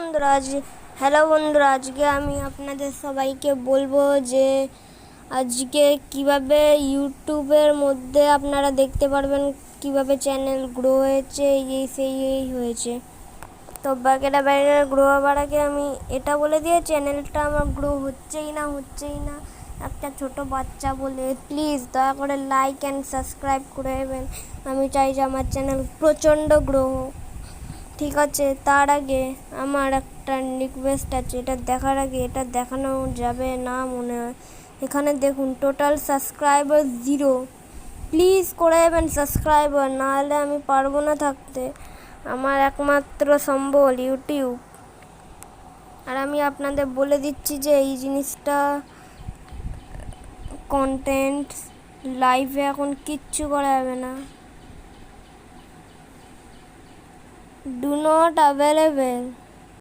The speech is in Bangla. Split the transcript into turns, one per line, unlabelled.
বন্ধুরা হ্যালো বন্ধুরা, আজকে আমি আপনাদের সবাইকে বলবো যে আজকে কিভাবে ইউটিউবের মধ্যে আপনারা দেখতে পারবেন কিভাবে চ্যানেল গ্রো হয়েছে, এই হয়েছে। তো বাকিটা বাইরে গ্রো হওয়ার আগে আমি এটা বলে দিয়ে, চ্যানেলটা আমার গ্রো হচ্ছেই না একটা ছোট বাচ্চা বলে প্লিজ দয়া করে লাইক অ্যান্ড সাবস্ক্রাইব করে দেবেন। আমি চাই যে আমার চ্যানেল প্রচণ্ড গ্রো হোক, ঠিক আছে। তার আগে আমার একটা রিকোয়েস্ট আছে, এটা দেখার আগে এটা দেখানো যাবে না মনে হয়। এখানে দেখুন টোটাল সাবস্ক্রাইবার 0। প্লিজ করে দেবেন সাবস্ক্রাইবার, নাহলে আমি পারবো না থাকতে। আমার একমাত্র সম্বল ইউটিউব। আর আমি আপনাদের বলে দিচ্ছি যে এই জিনিসটা কন্টেন্ট লাইভে এখন কিচ্ছু করা যাবে না। Do not available.